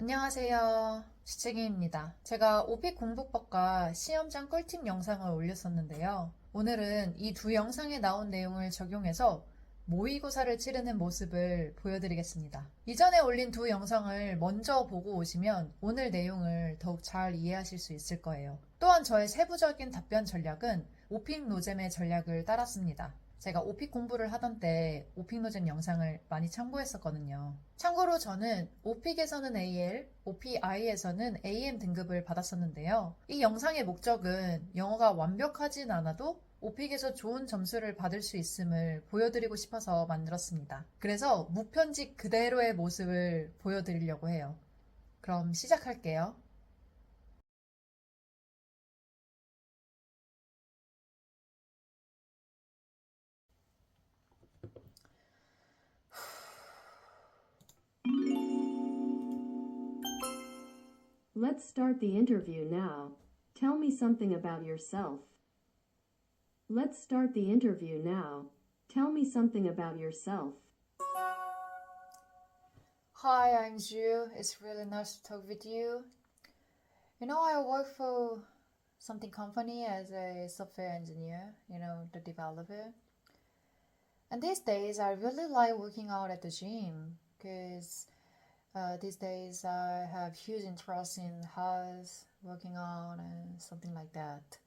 안녕하세요. 주책임입니다. 제가 오픽 공부법과 시험장 꿀팁 영상을 올렸었는데요. 오늘은 이 두 영상에 나온 내용을 적용해서 모의고사를 치르는 모습을 보여드리겠습니다. 이전에 올린 두 영상을 먼저 보고 오시면 오늘 내용을 더욱 잘 이해하실 수 있을 거예요. 또한 저의 세부적인 답변 전략은 오픽노잼의 전략을 따랐습니다. 제가 오픽 공부를 하던 때 오픽노잼 영상을 많이 참고했었거든요. 참고로 저는 오픽에서는 AL, 오픽I에서는 AM 등급을 받았었는데요. 이 영상의 목적은 영어가 완벽하진 않아도 오픽에서 좋은 점수를 받을 수 있음을 보여드리고 싶어서 만들었습니다. 그래서 무편집 그대로의 모습을 보여드리려고 해요. 그럼 시작할게요. Let's start the interview now. Tell me something about yourself. Let's start the interview now. Tell me something about yourself. Hi, I'm Ju. It's really nice to talk with you. I work for something company as a software engineer, the developer. And these days, I really like working out at the gym because these days I have huge interest in health, working out, and something like that.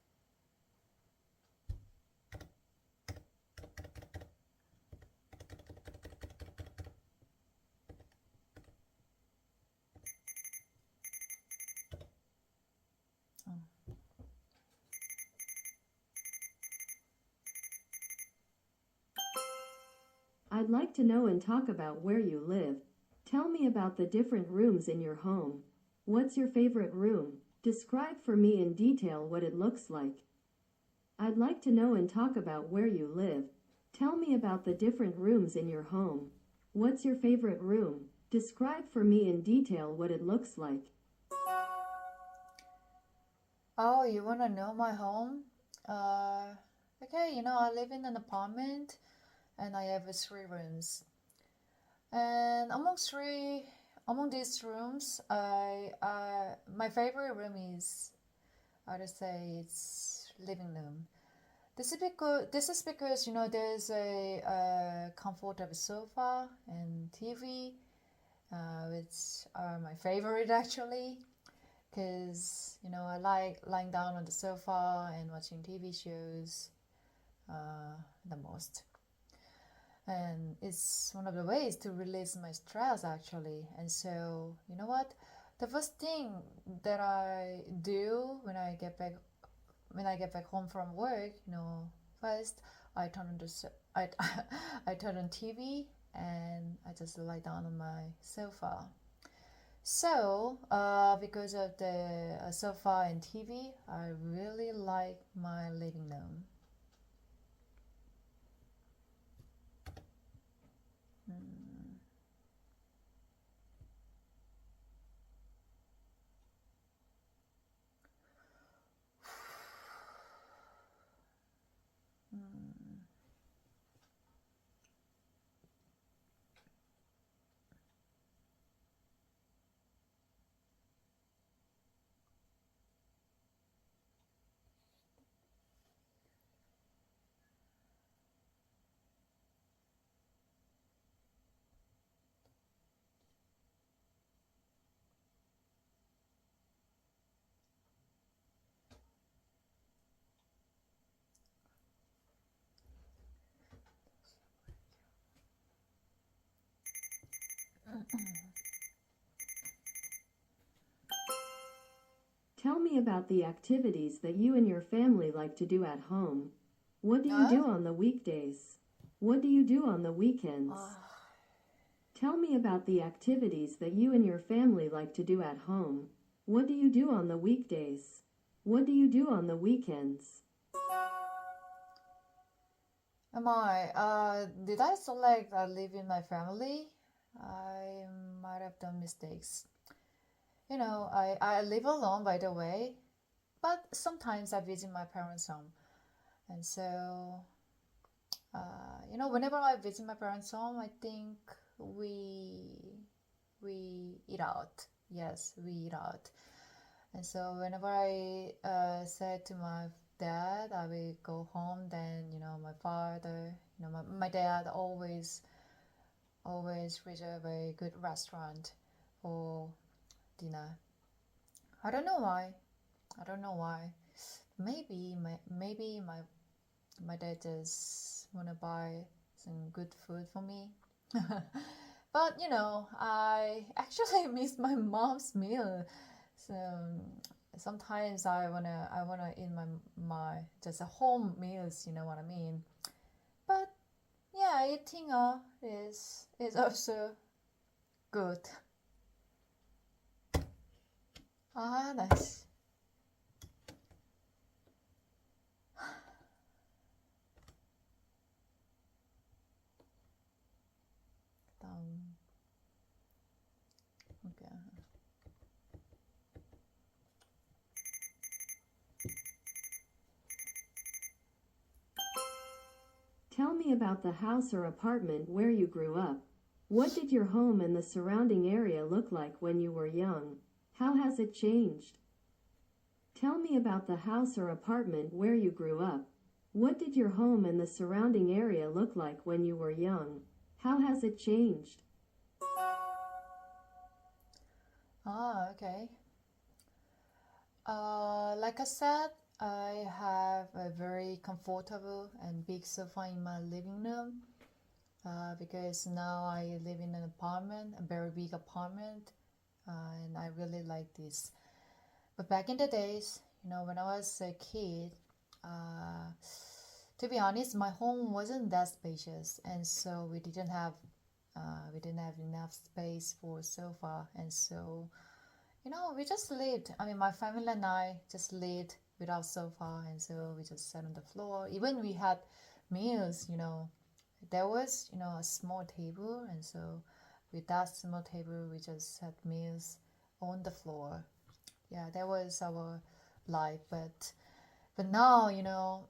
I'd like to know and talk about where you live. Tell me about the different rooms in your home. What's your favorite room? Describe for me in detail what it looks like. I'd like to know and talk about where you live. Tell me about the different rooms in your home. What's your favorite room? Describe for me in detail what it looks like. Oh, you want to know my home? Okay, I live in an apartment and I have 3 rooms. And among these rooms, my favorite room is, I would say, it's living room. This is because there's a comfortable sofa and TV, which are my favorite actually, because I like lying down on the sofa and watching TV shows the most. And it's one of the ways to release my stress actually. And so, you know what? The first thing that I do when I get back home from work, first I turn on I turn on TV and I just lie down on my sofa. So, because of the sofa and TV, I really like my living room. Tell me about the activities that you and your family like to do at home. What do you do on the weekdays? What do you do on the weekends? Tell me about the activities that you and your family like to do at home. What do you do on the weekdays? What do you do on the weekends? Did I select live in my family? I might have done mistakes. I live alone, by the way, but sometimes I visit my parents' home. And so, whenever I visit my parents' home, I think we eat out. yes, we eat out. And so whenever I said to my dad I will go home, then my father, my dad always reserve a good restaurant for dinner. I don't know why. Maybe my dad just wanna buy some good food for me. But I actually miss my mom's meal. So sometimes I wanna eat my just a home meals. You know what I mean? But yeah, eating out is also good. 아, nice. 다음. Okay. Tell me about the house or apartment where you grew up. What did your home and the surrounding area look like when you were young? How has it changed? Tell me about the house or apartment where you grew up. What did your home and the surrounding area look like when you were young? How has it changed? Okay. Like I said, I have a very comfortable and big sofa in my living room because now I live in an apartment, a very big apartment, and I really like this. But back in the days, when I was a kid, to be honest, my home wasn't that spacious, and so we didn't have enough space for a sofa, and so we just lived. I mean, my family and I just lived without sofa, and so we just sat on the floor. Even we had meals, there was a small table, and so with that small table we just had meals on the floor. Yeah, that was our life. But now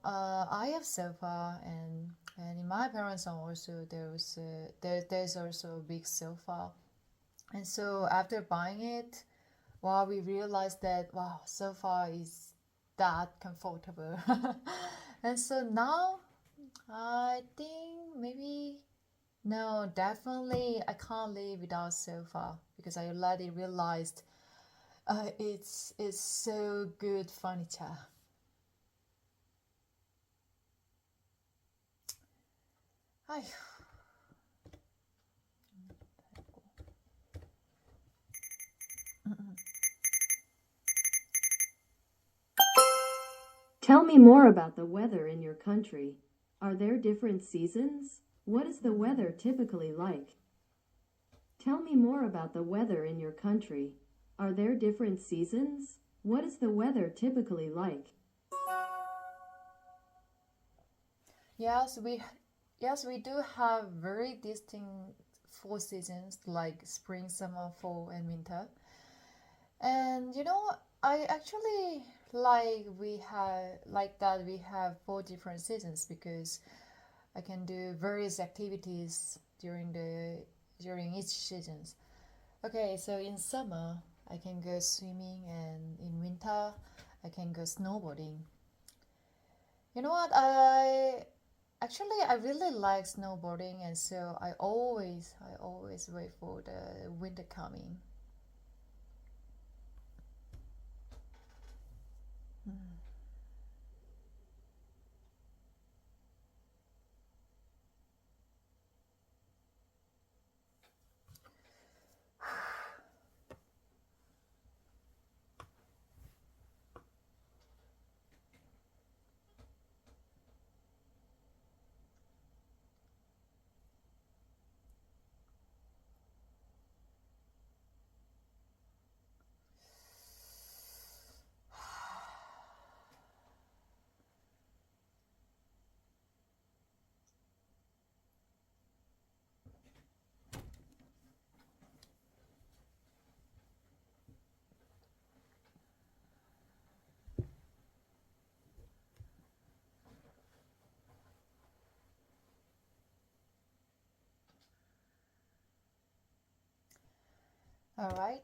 I have sofa, and in my parents' home also there's also a big sofa. And so after buying it, we realized that sofa is that comfortable. And so now I think definitely I can't live without sofa, because I already realized it's so good furniture. 아휴. Tell me more about the weather in your country. Are there different seasons? What is the weather typically like? Tell me more about the weather in your country. Are there different seasons? What is the weather typically like? Yes, we do have very distinct 4 seasons, like spring, summer, fall, and winter. And I actually we have 4 different seasons, because I can do various activities during each seasons. Okay, so in summer I can go swimming, and in winter I can go snowboarding. You know what? I really like snowboarding, and so I always wait for the winter coming. All right.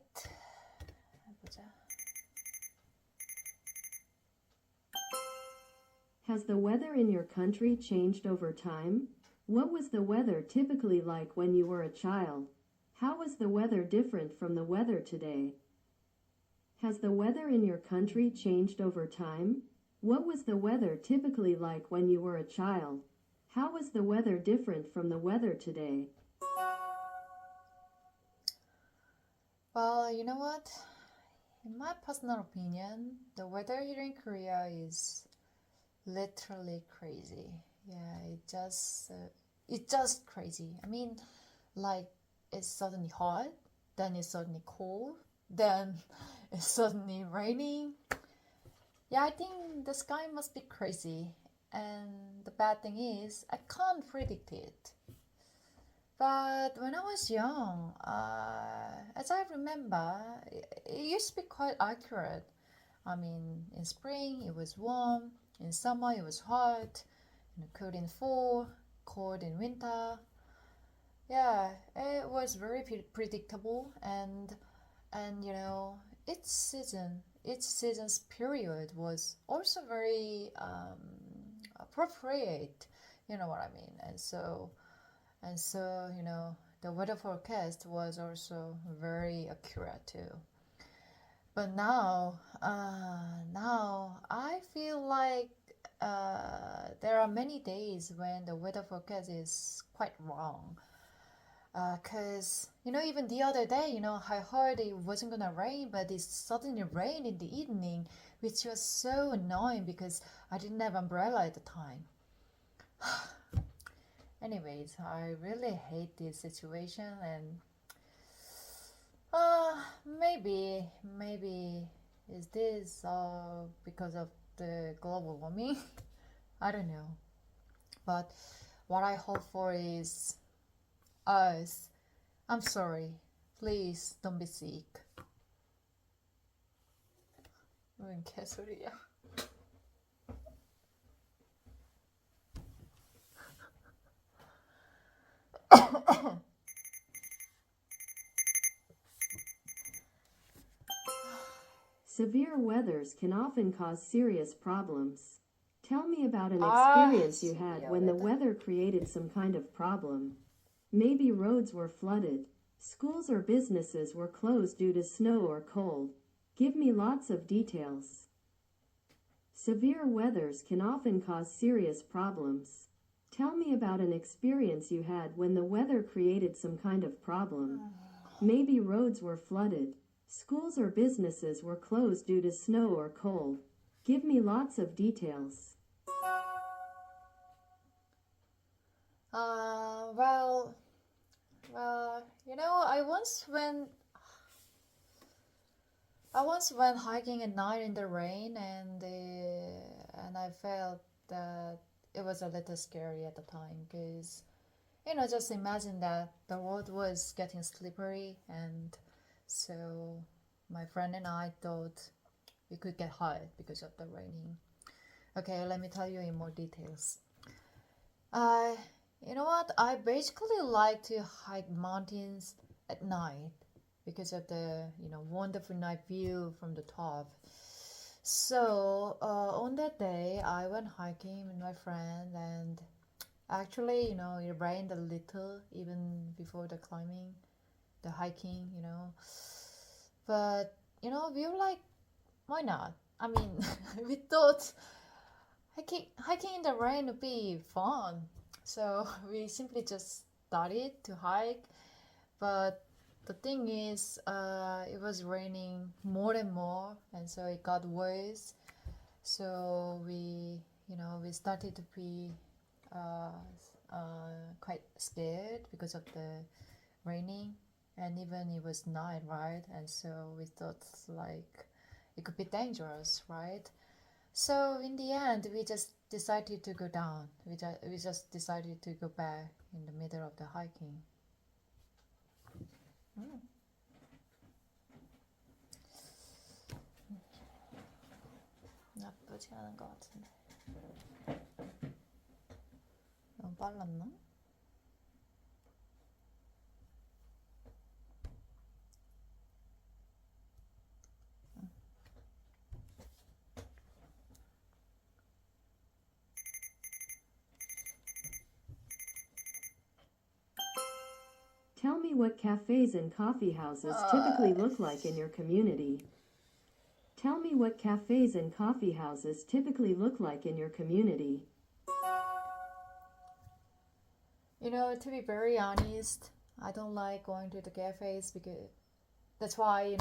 Has the weather in your country changed over time? What was the weather typically like when you were a child? How was the weather different from the weather today? Has the weather in your country changed over time? What was the weather typically like when you were a child? How was the weather different from the weather today? Well, you know what? In my personal opinion, the weather here in Korea is literally crazy. Yeah, it's just crazy. I mean, like it's suddenly hot, then it's suddenly cold, then it's suddenly raining. Yeah, I think the sky must be crazy. And the bad thing is, I can't predict it. But when I was young, as I remember, it used to be quite accurate. I mean, in spring it was warm, in summer it was hot, cold in fall, cold in winter. Yeah, it was very predictable, and you know, each season's period was also very appropriate. You know what I mean? And so, you know, the weather forecast was also very accurate too. But now I feel like there are many days when the weather forecast is quite wrong. Cause you know, even the other day, you know, I heard it wasn't gonna rain, but it suddenly rained in the evening, which was so annoying because I didn't have umbrella at the time. Anyways, I really hate this situation, and maybe is this because of the global warming? I don't know. But what I hope for is us. I'm sorry. Please don't be sick. 뭔 개소리야. Severe weathers can often cause serious problems. Tell me about an experience you had when the weather created some kind of problem. Maybe roads were flooded, schools or businesses were closed due to snow or cold. Give me lots of details. Severe weathers can often cause serious problems. Tell me about an experience you had when the weather created some kind of problem. Maybe roads were flooded, schools or businesses were closed due to snow or cold. Give me lots of details. Well, you know, I once went hiking at night in the rain, and I felt that it was a little scary at the time, because you know, just imagine that the road was getting slippery, and so my friend and I thought we could get hurt because of the raining. Okay, let me tell you in more details. You know what? I basically like to hike mountains at night because of the, you know, wonderful night view from the top. So on that day, I went hiking with my friend, and actually, you know, it rained a little even before the climbing, the hiking, you know. But you know, we were like, why not? I mean, we thought hiking in the rain would be fun. So we simply just started to hike. But the thing is, it was raining more and more, and so it got worse. So we started to be quite scared because of the raining, and even it was night, right? And so we thought like it could be dangerous, right? So in the end, we just decided to go down. We just decided to go back in the middle of the hiking. 나쁘지 않은 것 같은데. 너무 빨랐나? what cafes and coffee houses typically look like in your community. Tell me what cafes and coffee houses typically look like in your community. You know, to be very honest, I don't like going to the cafes because that's why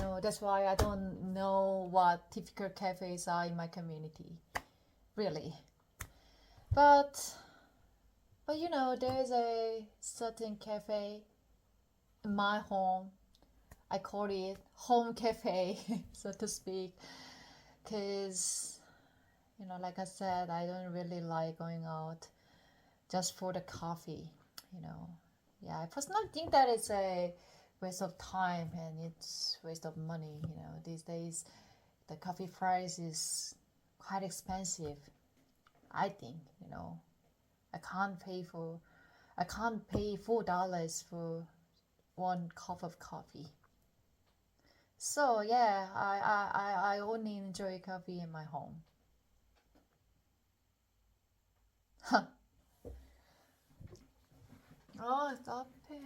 I don't know what typical cafes are in my community. Really. But you know, there's a certain cafe in my home. I call it home cafe, so to speak, because, you know, like I said, I don't really like going out just for the coffee, you know. Yeah, I personally think that it's a waste of time and it's waste of money, you know. These days, the coffee price is quite expensive, I think, you know. I can't pay $4 for one cup of coffee. So yeah, I only enjoy coffee in my home. Stop it.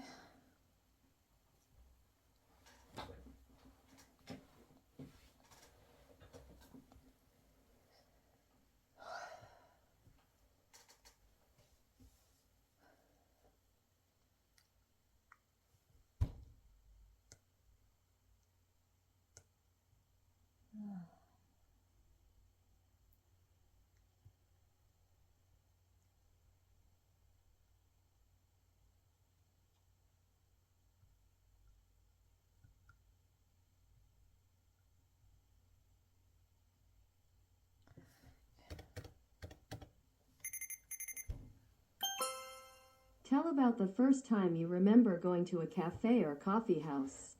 Tell about the first time you remember going to a cafe or coffee house.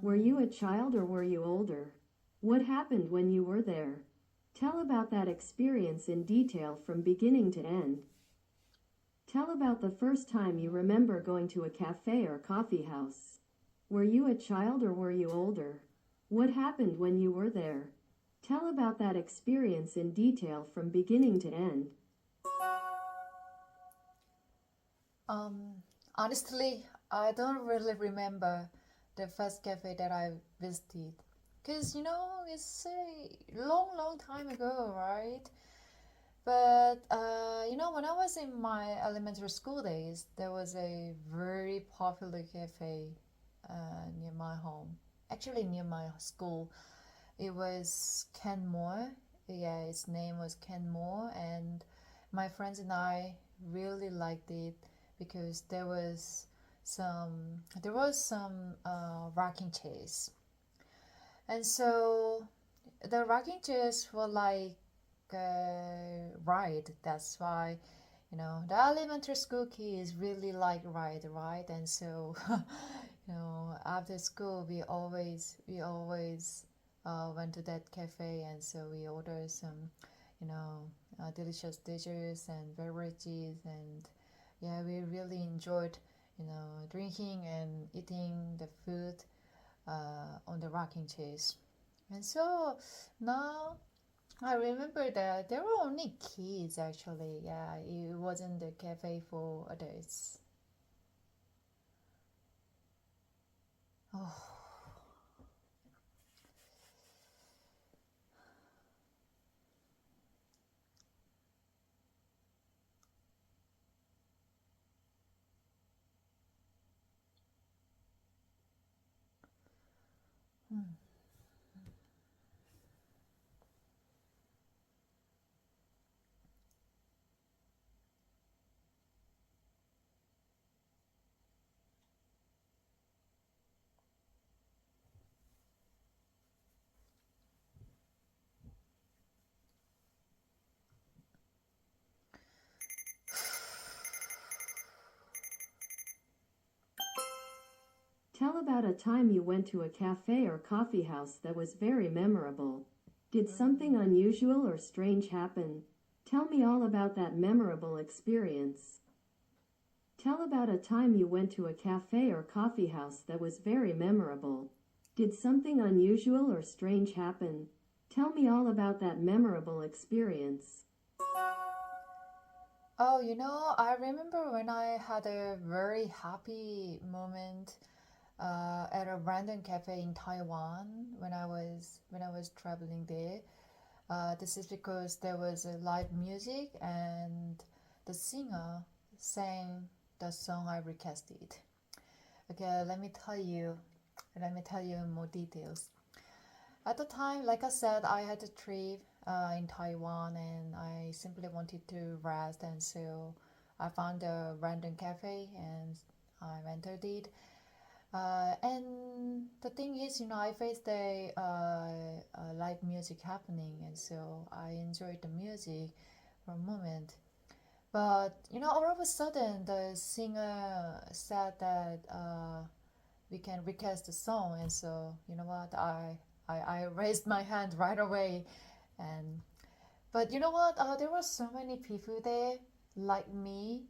Were you a child or were you older? What happened when you were there? Tell about that experience in detail from beginning to end. Tell about the first time you remember going to a cafe or coffee house. Were you a child or were you older? What happened when you were there? Tell about that experience in detail from beginning to end. Honestly, I don't really remember the first cafe that I visited. Because, you know, it's a long time ago, right? But, you know, when I was in my elementary school days, there was a very popular cafe near my home. Actually, near my school. It was Kenmore. Yeah, its name was Kenmore. And my friends and I really liked it because there was some rocking chairs, and so the rocking chairs were like a ride. That's why, you know, the elementary school kids really like ride, right? And so, you know, after school we always went to that cafe, and so we ordered some, you know, delicious dishes and beverages, and yeah, we really enjoyed, you know, drinking and eating the food on the rocking chairs. And so now I remember that there were only kids actually. Yeah, it wasn't a cafe for adults. Oh. Hmm. Tell about a time you went to a cafe or coffee house that was very memorable. Did something unusual or strange happen? Tell me all about that memorable experience. Tell about a time you went to a cafe or coffee house that was very memorable. Did something unusual or strange happen? Tell me all about that memorable experience. Oh, you know, I remember when I had a very happy moment. at a random cafe in Taiwan when I was traveling there. This is because there was a live music and the singer sang the song I requested. Okay, let me tell you more details. At the time, like I said, I had a trip in Taiwan and I simply wanted to rest, and so I found a random cafe and I entered it. And the thing is, I faced a live music happening, and so I enjoyed the music for a moment. But all of a sudden, the singer said that we can request the song, and so you know what, I raised my hand right away, but you know what, there were so many people there like me,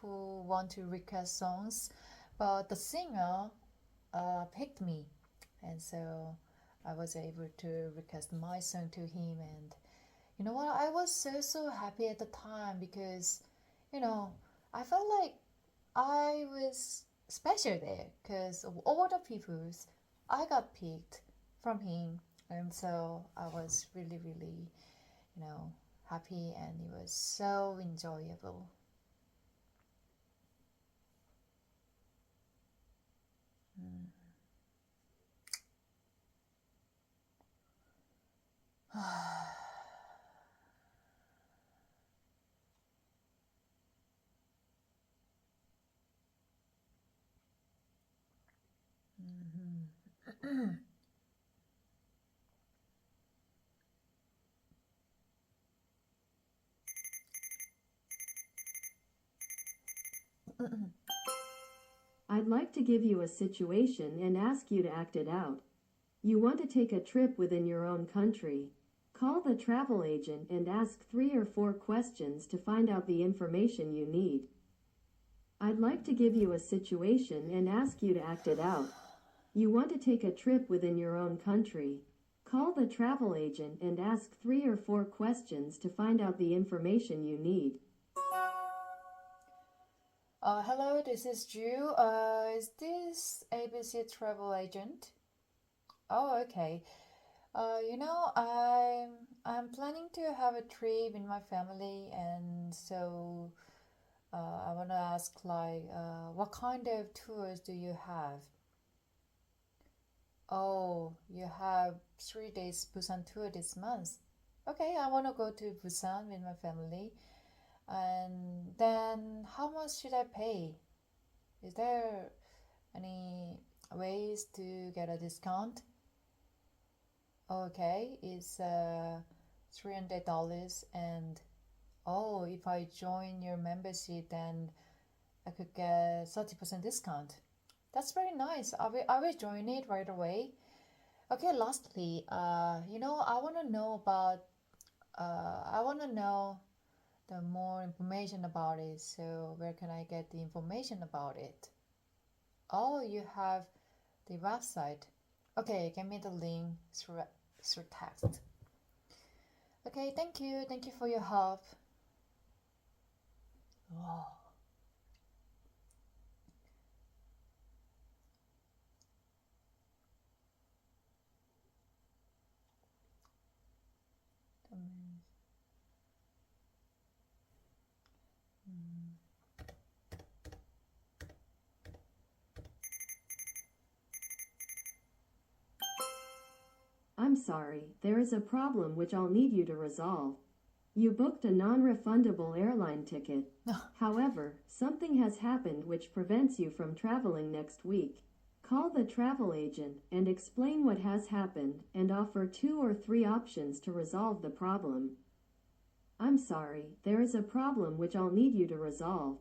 who want to request songs, but the singer picked me, and so I was able to request my song to him. And you know what, I was so happy at the time because I felt like I was special there because of all the peoples I got picked from him, and so I was really happy, and it was so enjoyable. I'd like to give you a situation and ask you to act it out. You want to take a trip within your own country. Call the travel agent and ask 3 or 4 questions to find out the information you need. I'd like to give you a situation and ask you to act it out. You want to take a trip within your own country. Call the travel agent and ask 3 or 4 questions to find out the information you need. Hello, this is Ju. Is this ABC travel agent? Oh, okay. I'm planning to have a trip in my family, and so I want to ask, what kind of tours do you have? Oh, you have 3 days Busan tour this month. Okay, I want to go to Busan with my family. And then how much should I pay? Is there any ways to get a discount? Okay, it's $300, and oh, if I join your membership, then I could get 30% discount. That's very nice. I will join it right away. Okay, lastly, I want to know about I want to know the more information about it. So where can I get the information about it? Oh, you have the website. Okay, give me the link through text. Okay, thank you. Thank you for your help. Wow. I'm sorry, there is a problem which I'll need you to resolve. You booked a non-refundable airline ticket. However, something has happened which prevents you from traveling next week. Call the travel agent and explain what has happened and offer 2 or 3 options to resolve the problem. I'm sorry, there is a problem which I'll need you to resolve.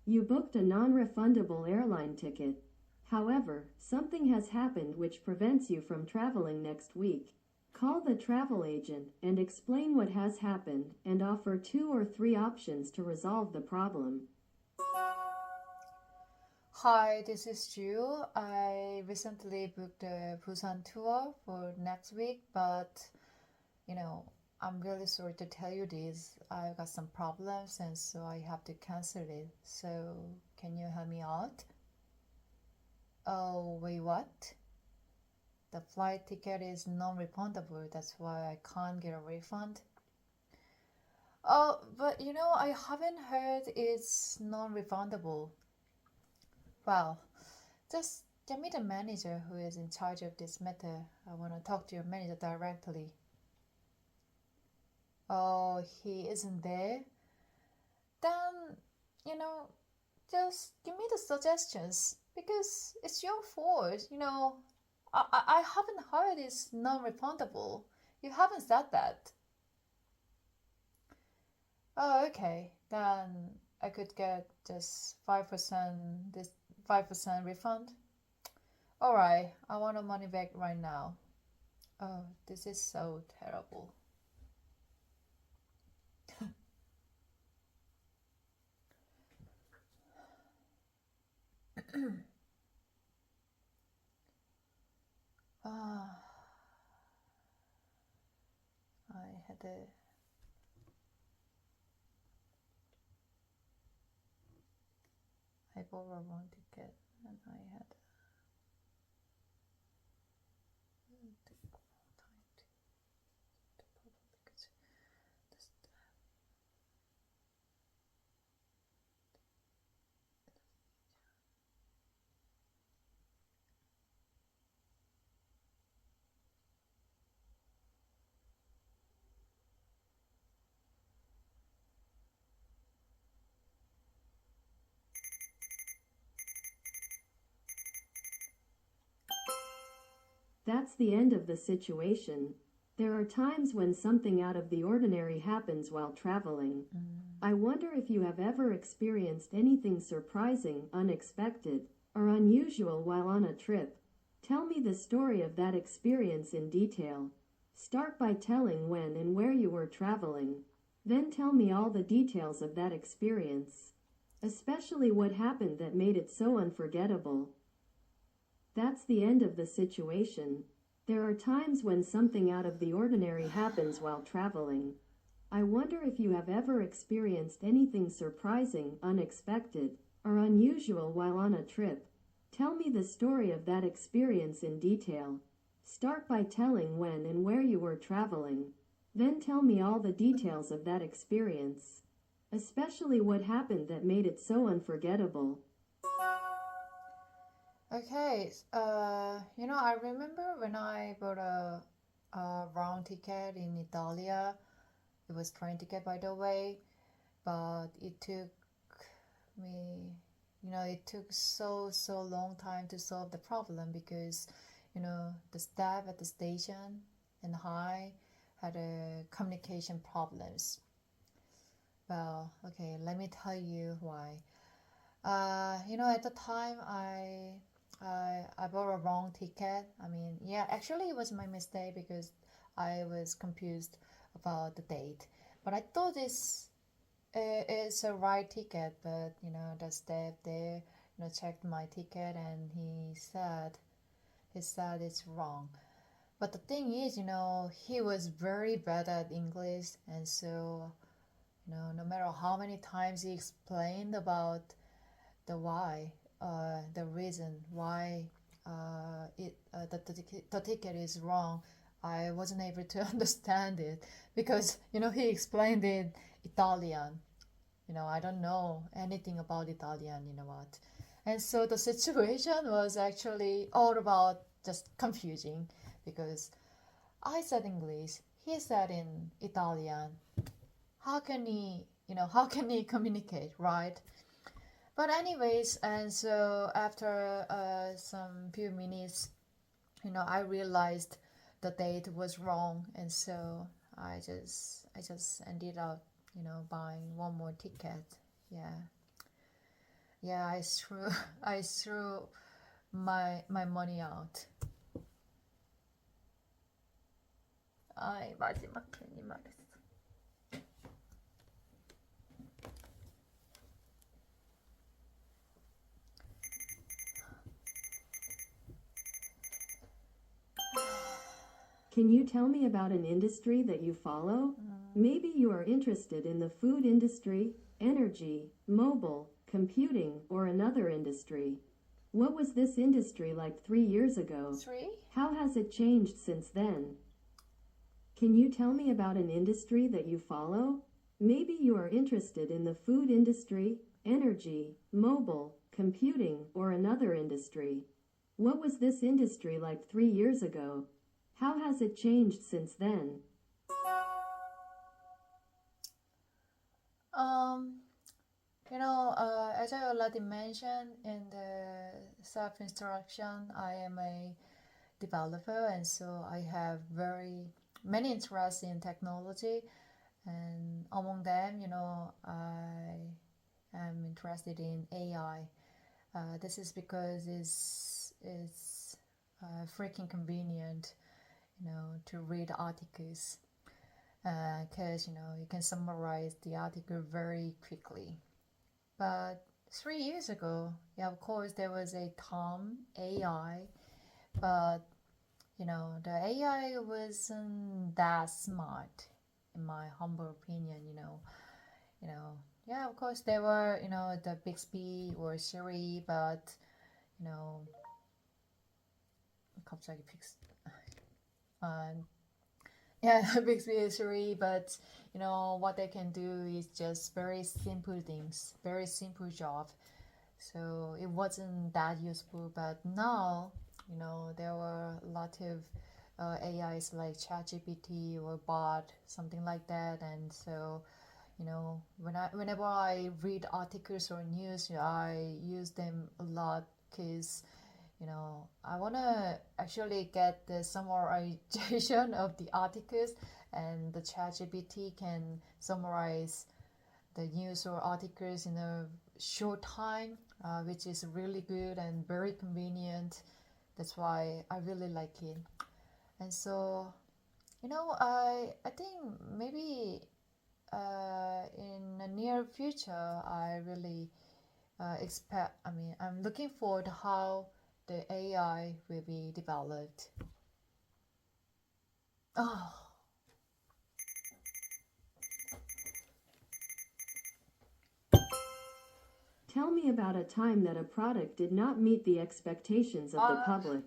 You booked a non-refundable airline ticket. However, something has happened which prevents you from traveling next week. Call the travel agent and explain what has happened and offer 2 or 3 options to resolve the problem. Hi, this is Ju. I recently booked a Busan tour for next week, but I'm really sorry to tell you this. I've got some problems, and so I have to cancel it. So can you help me out? Oh, wait, what? The flight ticket is non-refundable. That's why I can't get a refund. Oh, but I haven't heard it's non-refundable. Well, just get me the manager who is in charge of this matter. I want to talk to your manager directly. Oh, he isn't there? Then, just give me the suggestions because it's your fault. I haven't heard it's non-refundable. You haven't said that. Oh, okay. Then I could get just 5% this 5% refund. All right, I want the money back right now. Oh, this is so terrible. Ah, I borrowed one ticket and I had take more time to because this. That's the end of the situation. There are times when something out of the ordinary happens while traveling. I wonder if you have ever experienced anything surprising, unexpected, or unusual while on a trip. Tell me the story of that experience in detail. Start by telling when and where you were traveling. Then tell me all the details of that experience, especially what happened that made it so unforgettable. That's the end of the situation. There are times when something out of the ordinary happens while traveling. I wonder if you have ever experienced anything surprising, unexpected, or unusual while on a trip. Tell me the story of that experience in detail. Start by telling when and where you were traveling. Then tell me all the details of that experience, especially what happened that made it so unforgettable. Okay, I remember when I bought a round ticket in Italia. It was train ticket, by the way, but it took me, it took so long time to solve the problem because, the staff at the station and I had communication problems. Well, okay, let me tell you why. At the time I bought a wrong ticket. Actually it was my mistake because I was confused about the date. But I thought it's a right ticket. But the staff there, checked my ticket and he said it's wrong. But the thing is, he was very bad at English, and so no matter how many times he explained about the why, the reason why the ticket is wrong, I wasn't able to understand it because he explained it Italian. I don't know anything about Italian. And so the situation was actually all about just confusing because I said English, he said in Italian. How can he communicate, right? But anyways, and so after some few minutes, I realized the date was wrong, and so I just ended up, buying one more ticket. Yeah, I threw my money out. 아이 마지막 괜히 말했어. Can you tell me about an industry that you follow? Maybe you are interested in the food industry, energy, mobile, computing, or another industry. What was this industry like 3 years ago? 3. How has it changed since then? Can you tell me about an industry that you follow? Maybe you are interested in the food industry, energy, mobile, computing, or another industry. What was this industry like 3 years ago? How has it changed since then? As I already mentioned in the self-introduction, I am a developer, and so I have very many interests in technology, and among them, I am interested in AI. This is because it's freaking convenient, to read articles, because you can summarize the article very quickly. But 3 years ago, yeah, of course, there was a term AI, but the AI wasn't that smart, in my humble opinion. Yeah, of course, there were the Bixby or Siri, but 갑자기 yeah, Bixby is Siri, but what they can do is just very simple things, very simple job. So it wasn't that useful, but now there were a lot of AIs like ChatGPT or bot, something like that, and so whenever I read articles or news, I use them a lot because I want to actually get the summarization of the articles, and the ChatGPT can summarize the news or articles in a short time, which is really good and very convenient. That's why I really like it. And so, I think maybe in the near future, I really I'm looking forward to how the AI will be developed. Oh. Tell me about a time that a product did not meet the expectations of the public.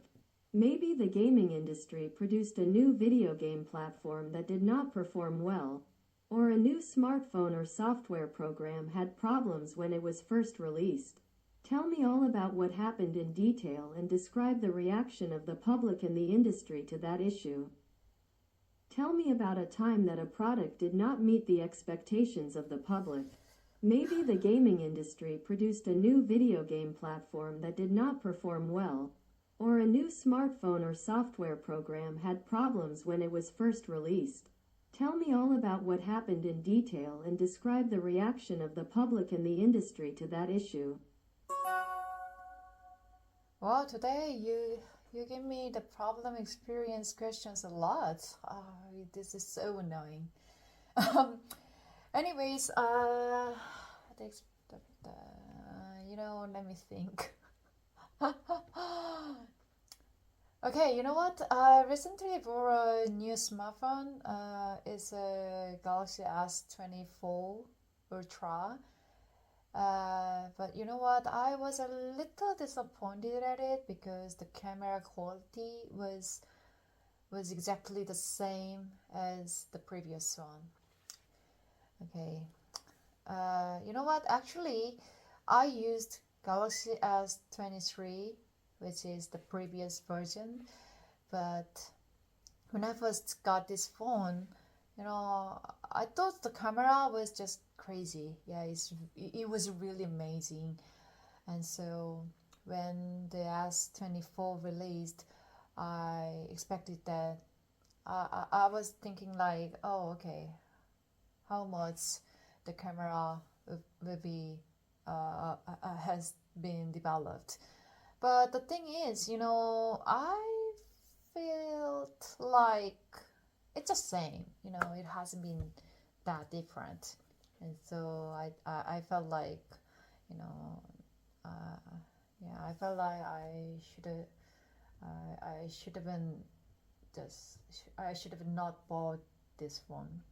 Maybe the gaming industry produced a new video game platform that did not perform well, or a new smartphone or software program had problems when it was first released. Tell me all about what happened in detail and describe the reaction of the public and the industry to that issue. Tell me about a time that a product did not meet the expectations of the public. Maybe the gaming industry produced a new video game platform that did not perform well, or a new smartphone or software program had problems when it was first released. Tell me all about what happened in detail and describe the reaction of the public and the industry to that issue. Well, today you give me the problem experience questions a lot. This is so annoying. Anyways, let me think. Okay, you know what? I recently bought a new smartphone. It's a Galaxy S24 Ultra. But you know what? I was a little disappointed at it because the camera quality was exactly the same as the previous one. Okay. You know what? Actually, I used Galaxy S23, which is the previous version. But when I first got this phone, I thought the camera was just crazy. Yeah, it was really amazing. And so when the S24 released, I expected that. I was thinking like, oh, okay, how much the camera will be has been developed. But the thing is, I felt like it's the same. It hasn't been that different, and so I felt like, I felt like I should have been I should have not bought this one.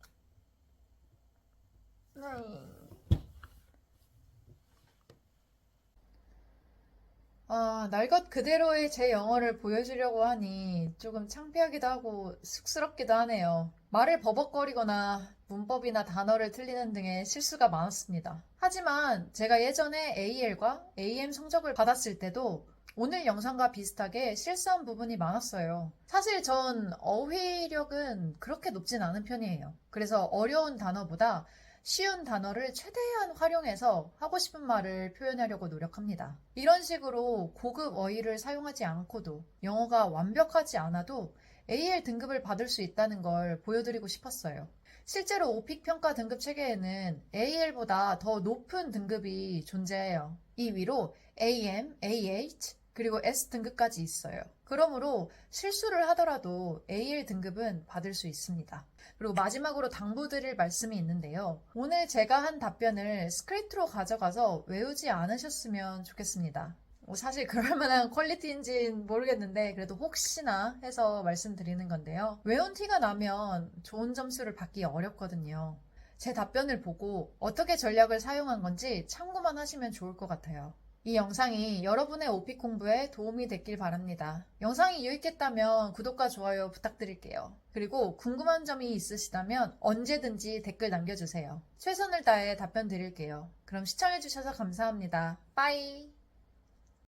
날 것 그대로의 제 영어를 보여주려고 하니 조금 창피하기도 하고 쑥스럽기도 하네요. 말을 버벅거리거나 문법이나 단어를 틀리는 등의 실수가 많았습니다. 하지만 제가 예전에 AL과 AM 성적을 받았을 때도 오늘 영상과 비슷하게 실수한 부분이 많았어요. 사실 전 어휘력은 그렇게 높진 않은 편이에요. 그래서 어려운 단어보다 쉬운 단어를 최대한 활용해서 하고 싶은 말을 표현하려고 노력합니다. 이런 식으로 고급 어휘를 사용하지 않고도 영어가 완벽하지 않아도 AL 등급을 받을 수 있다는 걸 보여드리고 싶었어요. 실제로 오픽 평가 등급 체계에는 AL보다 더 높은 등급이 존재해요. 이 위로 AM, AH, 그리고 S 등급까지 있어요. 그러므로 실수를 하더라도 AL 등급은 받을 수 있습니다. 그리고 마지막으로 당부드릴 말씀이 있는데요. 오늘 제가 한 답변을 스크립트로 가져가서 외우지 않으셨으면 좋겠습니다. 사실 그럴 만한 퀄리티인지는 모르겠는데 그래도 혹시나 해서 말씀드리는 건데요. 외운 티가 나면 좋은 점수를 받기 어렵거든요. 제 답변을 보고 어떻게 전략을 사용한 건지 참고만 하시면 좋을 것 같아요. 이 영상이 여러분의 오픽 공부에 도움이 됐길 바랍니다. 영상이 유익했다면 구독과 좋아요 부탁드릴게요. 그리고 궁금한 점이 있으시다면 언제든지 댓글 남겨주세요. 최선을 다해 답변 드릴게요. 그럼 시청해주셔서 감사합니다. 빠이!